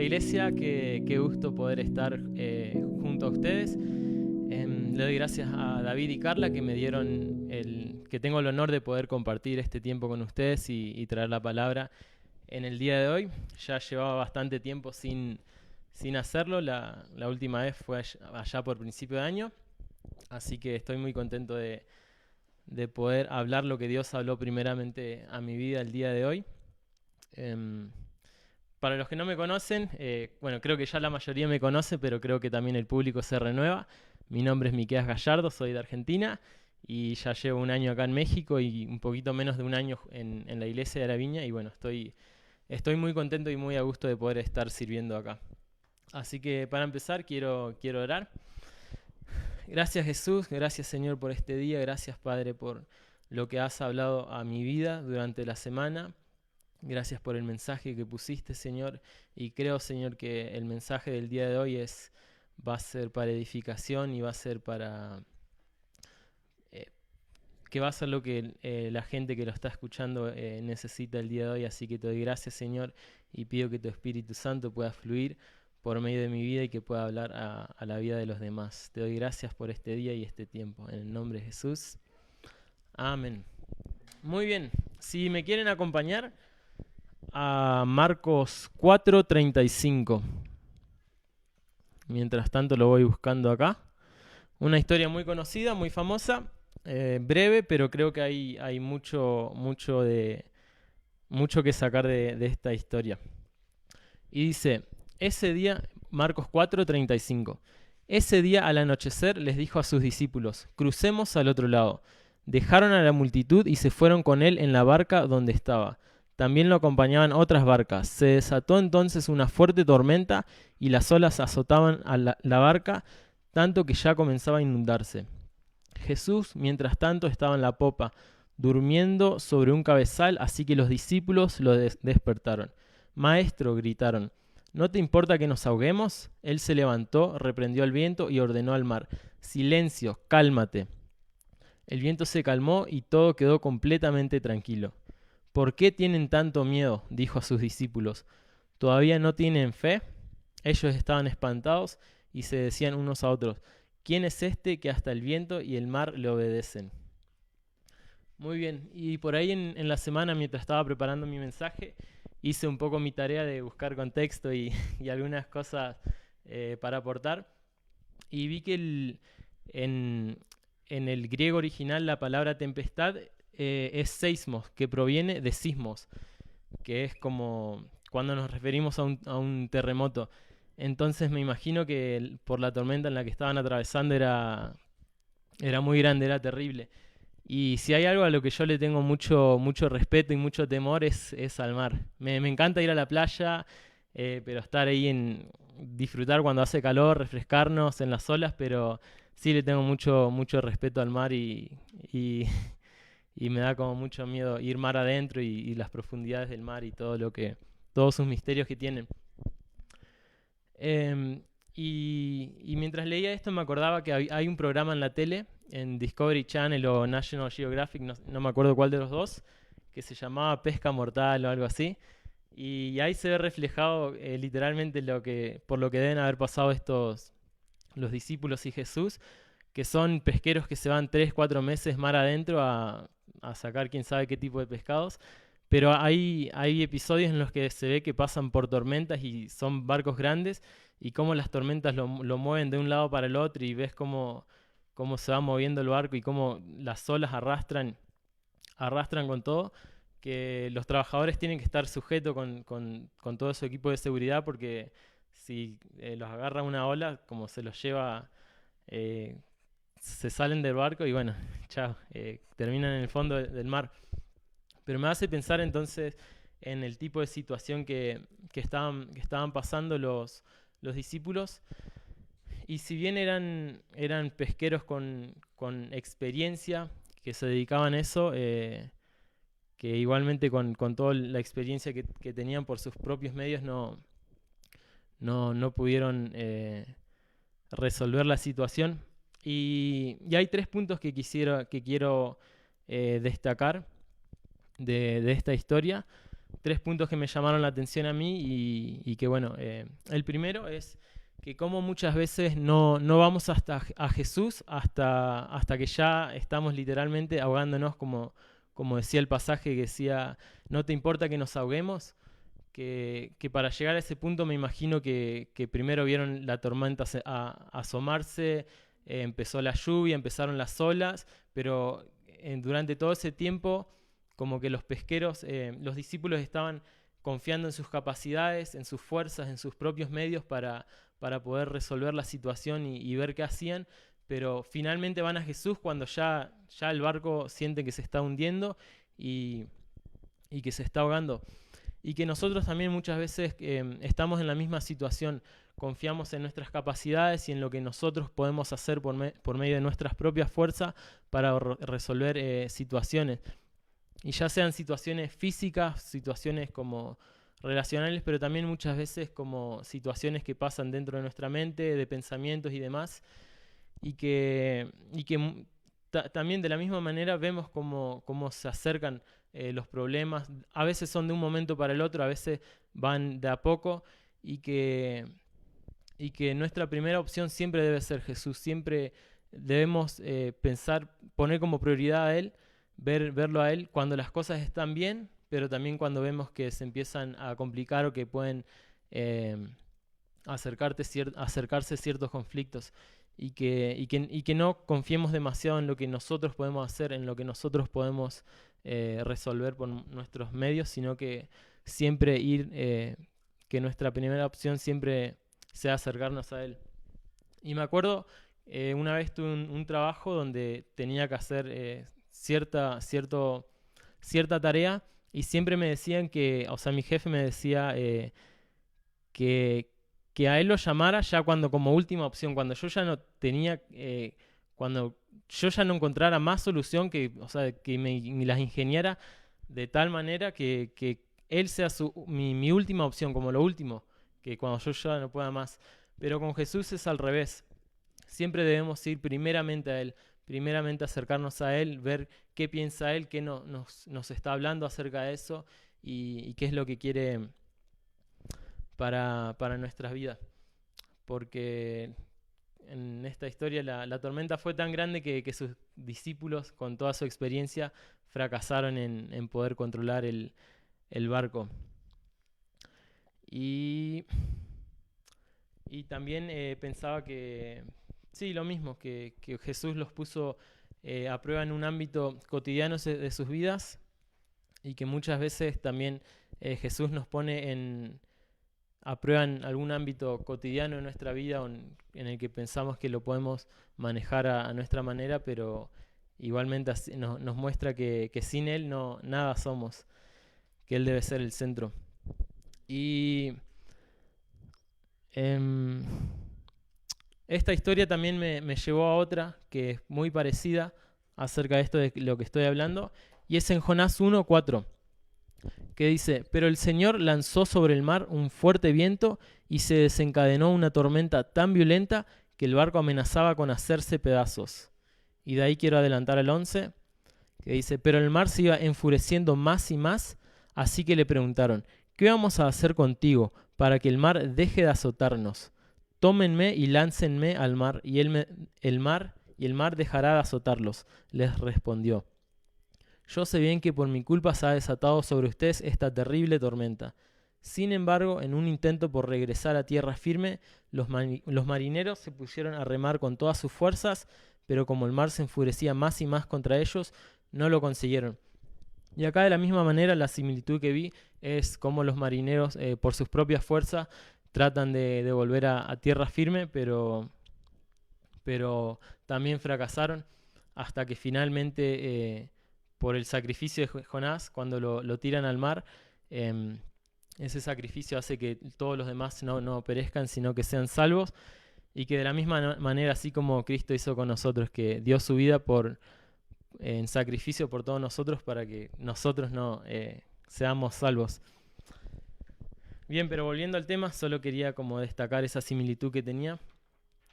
linda iglesia, qué gusto poder estar junto a ustedes. Le doy gracias a David y Carla que me dieron que tengo el honor de poder compartir este tiempo con ustedes y traer la palabra en el día de hoy. Ya llevaba bastante tiempo sin hacerlo, la última vez fue allá por principio de año, así que estoy muy contento de poder hablar lo que Dios habló primeramente a mi vida el día de hoy. Para los que no me conocen, bueno, creo que ya la mayoría me conoce, pero creo que también el público se renueva. Mi nombre es Miqueas Gallardo, soy de Argentina y ya llevo un año acá en México y un poquito menos de un año en la iglesia de la Viña, y bueno, estoy muy contento y muy a gusto de poder estar sirviendo acá. Así que para empezar quiero orar. Gracias Jesús, gracias Señor por este día, gracias Padre por lo que has hablado a mi vida durante la semana. Gracias por el mensaje que pusiste, Señor, y creo, Señor, que el mensaje del día de hoy va a ser para edificación y va a ser que va a ser lo que la gente que lo está escuchando necesita el día de hoy. Así que te doy gracias, Señor, y pido que tu Espíritu Santo pueda fluir por medio de mi vida y que pueda hablar a la vida de los demás. Te doy gracias por este día y este tiempo. En el nombre de Jesús. Amén. Muy bien. Si me quieren acompañar a Marcos 4:35. Mientras tanto lo voy buscando acá. Una historia muy conocida, muy famosa, breve, pero creo que hay mucho que sacar de esta historia. Y dice, ese día, Marcos 4:35, ese día al anochecer les dijo a sus discípulos, crucemos al otro lado. Dejaron a la multitud y se fueron con él en la barca donde estaba. También lo acompañaban otras barcas. Se desató entonces una fuerte tormenta y las olas azotaban a la barca, tanto que ya comenzaba a inundarse. Jesús, mientras tanto, estaba en la popa, durmiendo sobre un cabezal, así que los discípulos lo despertaron. Maestro, gritaron, ¿no te importa que nos ahoguemos? Él se levantó, reprendió al viento y ordenó al mar, silencio, cálmate. El viento se calmó y todo quedó completamente tranquilo. ¿Por qué tienen tanto miedo?, dijo a sus discípulos. ¿Todavía no tienen fe? Ellos estaban espantados y se decían unos a otros, ¿quién es este que hasta el viento y el mar le obedecen? Muy bien, y por ahí en la semana, mientras estaba preparando mi mensaje, hice un poco mi tarea de buscar contexto y algunas cosas para aportar. Y vi que en el griego original la palabra tempestad es seismos, que proviene de sismos, que es como cuando nos referimos a un terremoto. Entonces me imagino que por la tormenta en la que estaban atravesando era muy grande, era terrible. Y si hay algo a lo que yo le tengo mucho respeto y mucho temor es al mar. Me encanta ir a la playa, pero estar ahí disfrutar cuando hace calor, refrescarnos en las olas, pero sí le tengo mucho respeto al mar y me da como mucho miedo ir mar adentro y las profundidades del mar y todos sus misterios que tienen. Y mientras leía esto me acordaba que hay un programa en la tele, en Discovery Channel o National Geographic, no me acuerdo cuál de los dos, que se llamaba Pesca Mortal o algo así. Y ahí se ve reflejado literalmente por lo que deben haber pasado los discípulos y Jesús, que son pesqueros que se van 3-4 meses mar adentro a sacar quién sabe qué tipo de pescados. Pero hay episodios en los que se ve que pasan por tormentas y son barcos grandes y cómo las tormentas lo mueven de un lado para el otro y ves cómo se va moviendo el barco y cómo las olas arrastran con todo, que los trabajadores tienen que estar sujetos con todo su equipo de seguridad porque si los agarra una ola, como se los lleva, se salen del barco y bueno, chao, terminan en el fondo del mar. Pero me hace pensar entonces en el tipo de situación que estaban pasando los discípulos. Y si bien eran pesqueros con experiencia, que se dedicaban a eso, que igualmente con toda la experiencia que tenían por sus propios medios no pudieron resolver la situación. Y hay 3 puntos que quiero destacar de esta historia. tres puntos que me llamaron la atención a mí y que bueno, el primero es que como muchas veces no vamos hasta a Jesús hasta que ya estamos literalmente ahogándonos, como decía el pasaje que decía, no te importa que nos ahoguemos, que para llegar a ese punto me imagino que primero vieron la tormenta asomarse, empezó la lluvia, empezaron las olas, pero durante todo ese tiempo como que los pesqueros, los discípulos estaban confiando en sus capacidades, en sus fuerzas, en sus propios medios para poder resolver la situación y ver qué hacían, pero finalmente van a Jesús cuando ya el barco siente que se está hundiendo y que se está ahogando. Y que nosotros también muchas veces estamos en la misma situación, confiamos en nuestras capacidades y en lo que nosotros podemos hacer por medio de nuestras propias fuerzas para resolver situaciones. Y ya sean situaciones físicas, situaciones como relacionales, pero también muchas veces como situaciones que pasan dentro de nuestra mente, de pensamientos y demás, y que también de la misma manera vemos cómo se acercan los problemas. A veces son de un momento para el otro, a veces van de a poco, y que nuestra primera opción siempre debe ser Jesús. Siempre debemos pensar, poner como prioridad a Él, verlo a Él cuando las cosas están bien, pero también cuando vemos que se empiezan a complicar o que pueden acercarse ciertos conflictos. Y que no confiemos demasiado en lo que nosotros podemos hacer, en lo que nosotros podemos resolver por nuestros medios, sino que siempre que nuestra primera opción siempre sea acercarnos a Él. Y me acuerdo, una vez tuve un trabajo donde tenía que hacer cierta tarea y siempre me decían o sea, mi jefe me decía que a él lo llamara ya como última opción, cuando yo ya no tenía, cuando yo ya no encontrara más solución, o sea, que me las ingeniara de tal manera que él sea mi última opción, como lo último, que cuando yo ya no pueda más. Pero con Jesús es al revés. Siempre debemos ir primeramente a Él, primeramente acercarnos a Él, ver qué piensa Él, qué nos está hablando acerca de eso y qué es lo que quiere para nuestras vidas. Porque en esta historia la tormenta fue tan grande que sus discípulos, con toda su experiencia, fracasaron en poder controlar el barco. Y también pensaba que, sí, lo mismo, que Jesús los puso a prueba en un ámbito cotidiano de sus vidas y que muchas veces también Jesús nos pone a prueba en algún ámbito cotidiano de nuestra vida en el que pensamos que lo podemos manejar a nuestra manera, pero igualmente nos muestra que sin Él nada somos, que Él debe ser el centro. Y esta historia también me llevó a otra que es muy parecida acerca de esto de lo que estoy hablando, y es en Jonás 1:4, que dice: pero el Señor lanzó sobre el mar un fuerte viento y se desencadenó una tormenta tan violenta que el barco amenazaba con hacerse pedazos. Y de ahí quiero adelantar al 11, que dice: pero el mar se iba enfureciendo más y más, así que le preguntaron: ¿qué vamos a hacer contigo para que el mar deje de azotarnos? Tómenme y láncenme al mar, y el mar dejará de azotarlos. Les respondió: yo sé bien que por mi culpa se ha desatado sobre ustedes esta terrible tormenta. Sin embargo, en un intento por regresar a tierra firme, los marineros se pusieron a remar con todas sus fuerzas, pero como el mar se enfurecía más y más contra ellos, no lo consiguieron. Y acá de la misma manera la similitud que vi es como los marineros por sus propias fuerzas tratan de volver a tierra firme, pero también fracasaron hasta que finalmente por el sacrificio de Jonás, cuando lo tiran al mar, ese sacrificio hace que todos los demás no perezcan, sino que sean salvos, y que de la misma manera, así como Cristo hizo con nosotros, que dio su vida en sacrificio por todos nosotros para que nosotros no seamos salvos. Bien, pero volviendo al tema, solo quería como destacar esa similitud que tenía,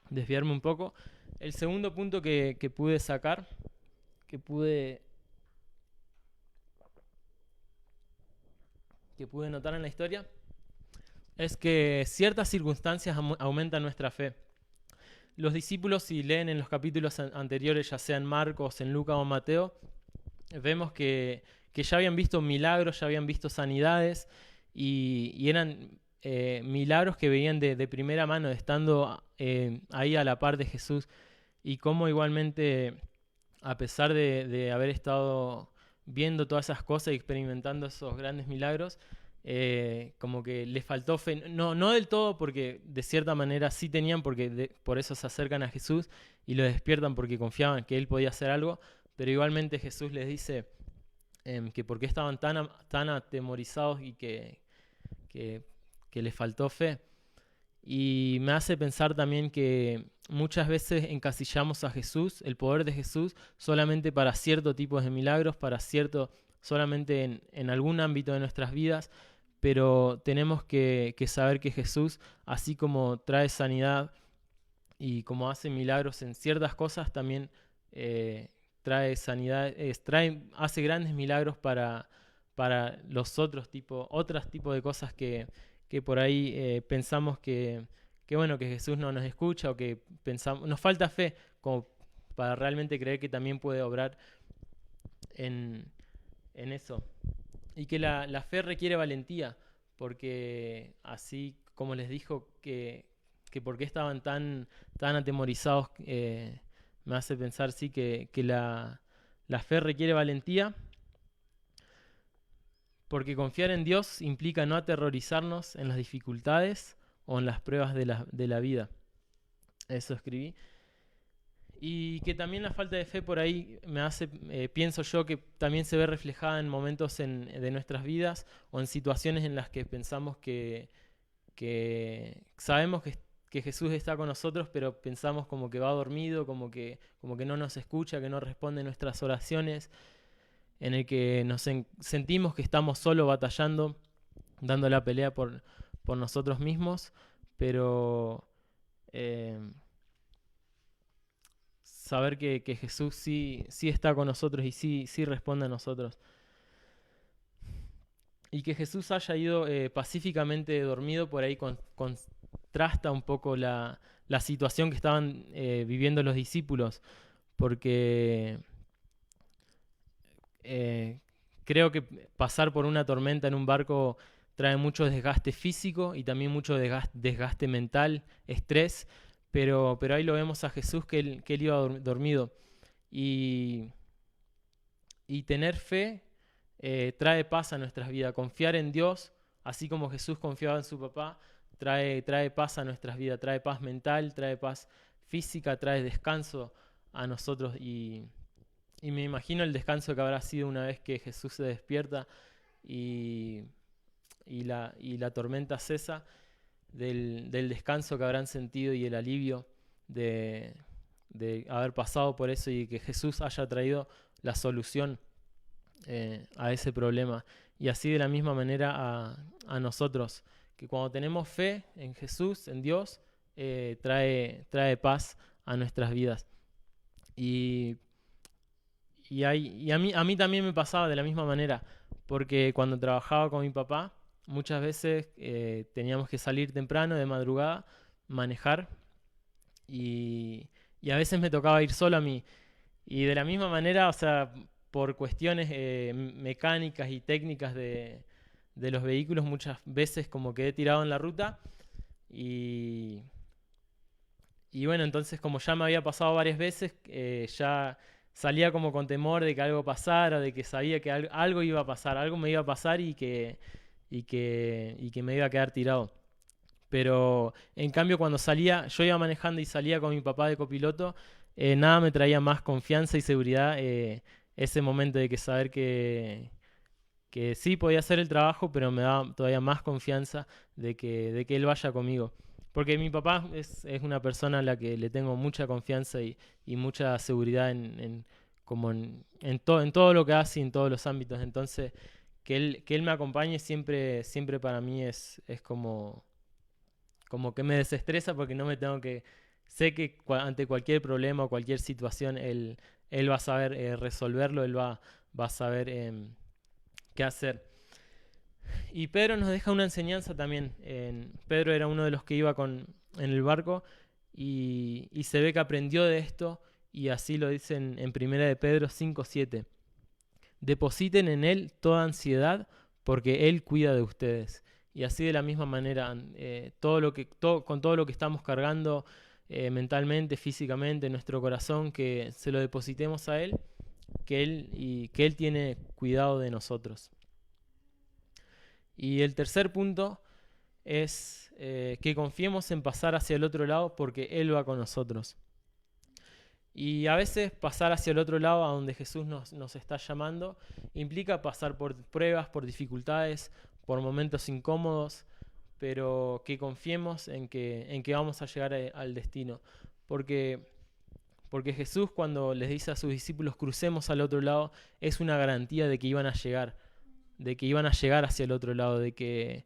desviarme un poco. El segundo punto que pude sacar, que pude que pude notar en la historia es que ciertas circunstancias aumentan nuestra fe. Los discípulos, si leen en los capítulos anteriores, ya sea en Marcos, en Lucas o Mateo, vemos que ya habían visto milagros, ya habían visto sanidades y eran milagros que veían de primera mano, estando ahí a la par de Jesús. Y cómo igualmente, a pesar de haber estado viendo todas esas cosas y experimentando esos grandes milagros, como que les faltó fe. No, no del todo, porque de cierta manera sí tenían, porque por eso se acercan a Jesús y lo despiertan porque confiaban que Él podía hacer algo, pero igualmente Jesús les dice que por qué estaban tan atemorizados y que les faltó fe. Y me hace pensar también que muchas veces encasillamos a Jesús, el poder de Jesús, solamente para cierto tipo de milagros, solamente en algún ámbito de nuestras vidas, pero tenemos que saber que Jesús, así como trae sanidad y como hace milagros en ciertas cosas, también trae sanidad, hace grandes milagros para los otros tipos de cosas que por ahí pensamos bueno, que Jesús no nos escucha o que pensamos, nos falta fe como para realmente creer que también puede obrar en eso. Y que la fe requiere valentía, porque así como les dijo que por qué estaban tan atemorizados, me hace pensar sí que la fe requiere valentía, porque confiar en Dios implica no aterrorizarnos en las dificultades o en las pruebas de la vida. Eso escribí. Y que también la falta de fe por ahí me hace, pienso yo, que también se ve reflejada en momentos de nuestras vidas o en situaciones en las que pensamos que sabemos que Jesús está con nosotros, pero pensamos como que va dormido, como que no nos escucha, que no responde nuestras oraciones, en el que sentimos que estamos solo batallando, dando la pelea por nosotros mismos, pero saber que Jesús sí está con nosotros y sí responde a nosotros. Y que Jesús haya ido pacíficamente dormido por ahí contrasta un poco la situación que estaban viviendo los discípulos, porque creo que pasar por una tormenta en un barco trae mucho desgaste físico y también mucho desgaste mental, estrés, pero ahí lo vemos a Jesús que él iba dormido. Y tener fe trae paz a nuestras vidas. Confiar en Dios, así como Jesús confiaba en su papá, trae paz a nuestras vidas, trae paz mental, trae paz física, trae descanso a nosotros. Y me imagino el descanso que habrá sido una vez que Jesús se despierta y la tormenta cesa, del descanso que habrán sentido y el alivio de haber pasado por eso y que Jesús haya traído la solución a ese problema. Y así de la misma manera a nosotros, que cuando tenemos fe en Jesús, en Dios, trae paz a nuestras vidas. Y a mí también me pasaba de la misma manera, porque cuando trabajaba con mi papá, muchas veces teníamos que salir temprano, de madrugada, manejar, y a veces me tocaba ir solo a mí. Y de la misma manera, o sea, por cuestiones mecánicas y técnicas de los vehículos, muchas veces como quedé tirado en la ruta. Y bueno, entonces como ya me había pasado varias veces, ya salía como con temor de que algo pasara, de que sabía que algo iba a pasar, algo me iba a pasar y que me iba a quedar tirado. Pero en cambio cuando salía, yo iba manejando y salía con mi papá de copiloto, nada me traía más confianza y seguridad ese momento de que saber que sí podía hacer el trabajo, pero me daba todavía más confianza de que él vaya conmigo. Porque mi papá es una persona a la que le tengo mucha confianza y mucha seguridad en todo lo que hace y en todos los ámbitos. Entonces, que él me acompañe siempre para mí es como que me desestresa porque no me tengo que... Sé que ante cualquier problema o cualquier situación él va a saber resolverlo, él va a saber qué hacer. Y Pedro nos deja una enseñanza también. Pedro era uno de los que iba en el barco y se ve que aprendió de esto y así lo dicen en Primera de Pedro 5:7. Depositen en Él toda ansiedad porque Él cuida de ustedes. Y así de la misma manera, con todo lo que estamos cargando mentalmente, físicamente, en nuestro corazón, que se lo depositemos a Él, que Él tiene cuidado de nosotros. Y el tercer punto es que confiemos en pasar hacia el otro lado porque Él va con nosotros. Y a veces pasar hacia el otro lado, a donde Jesús nos está llamando, implica pasar por pruebas, por dificultades, por momentos incómodos, pero que confiemos en que vamos a llegar al destino. Porque, porque Jesús, cuando les dice a sus discípulos crucemos al otro lado, es una garantía de que iban a llegar, de que iban a llegar hacia el otro lado, de que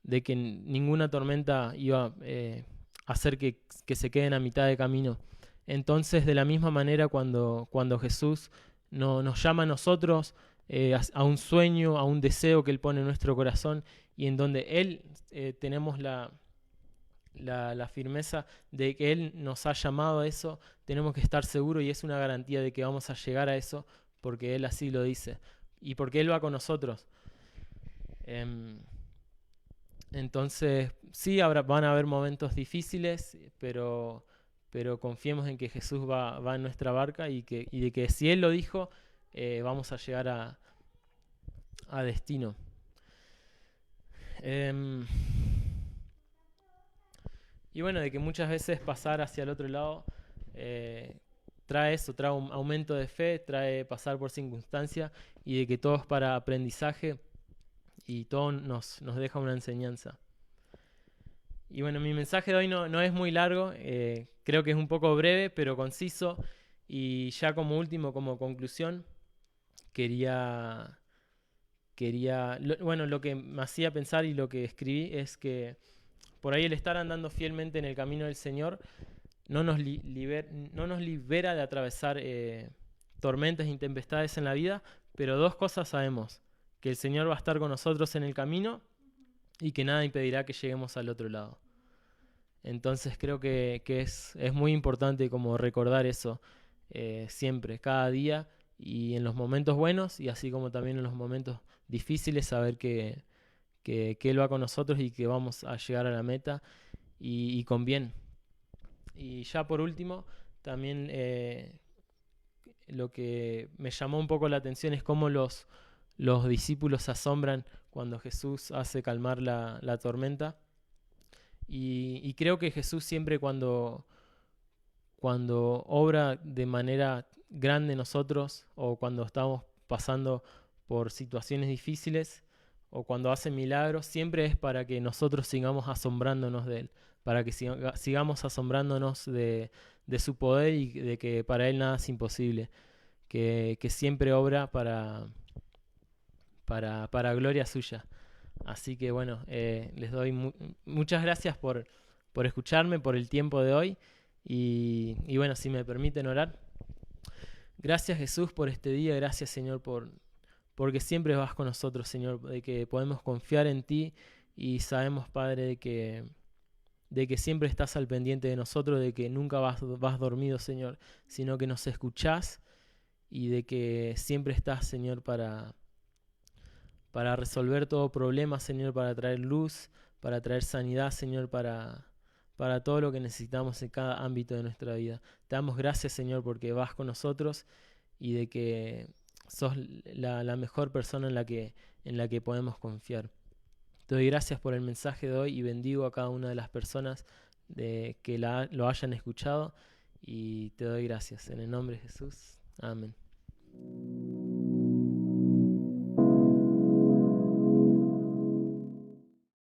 ninguna tormenta iba a hacer que se queden a mitad de camino. Entonces, de la misma manera, cuando Jesús nos llama a nosotros a un sueño, a un deseo que Él pone en nuestro corazón y en donde Él tenemos la firmeza de que Él nos ha llamado a eso, tenemos que estar seguros y es una garantía de que vamos a llegar a eso porque Él así lo dice y porque Él va con nosotros. Entonces, sí, van a haber momentos difíciles, pero confiemos en que Jesús va en nuestra barca y de que si Él lo dijo, vamos a llegar a destino. Y bueno, de que muchas veces pasar hacia el otro lado trae eso, trae un aumento de fe, trae pasar por circunstancias y de que todo es para aprendizaje y todo nos deja una enseñanza. Y bueno, mi mensaje de hoy no es muy largo, creo que es un poco breve, pero conciso. Y ya como último, como conclusión, lo que me hacía pensar y lo que escribí es que por ahí el estar andando fielmente en el camino del Señor no nos libera de atravesar tormentas y tempestades en la vida, pero dos cosas sabemos: que el Señor va a estar con nosotros en el camino y que nada impedirá que lleguemos al otro lado. Entonces creo que es muy importante como recordar eso siempre, cada día y en los momentos buenos y así como también en los momentos difíciles, saber que Él va con nosotros y que vamos a llegar a la meta y con bien. Y ya por último, también lo que me llamó un poco la atención es cómo los discípulos se asombran cuando Jesús hace calmar la tormenta. Y creo que Jesús siempre cuando obra de manera grande en nosotros o cuando estamos pasando por situaciones difíciles o cuando hace milagros, siempre es para que nosotros sigamos asombrándonos de Él, para que sigamos asombrándonos de su poder y de que para Él nada es imposible, que siempre obra para gloria suya. Así que bueno, les doy muchas gracias por escucharme, por el tiempo de hoy. Y bueno, si me permiten orar. Gracias Jesús por este día, gracias Señor porque siempre vas con nosotros, Señor, de que podemos confiar en ti y sabemos, Padre, de que siempre estás al pendiente de nosotros, de que nunca vas dormido, Señor, sino que nos escuchás y de que siempre estás, Señor, para resolver todo problema, Señor, para traer luz, para traer sanidad, Señor, para todo lo que necesitamos en cada ámbito de nuestra vida. Te damos gracias, Señor, porque vas con nosotros y de que sos la mejor persona en la que podemos confiar. Te doy gracias por el mensaje de hoy y bendigo a cada una de las personas que lo hayan escuchado y te doy gracias. En el nombre de Jesús. Amén.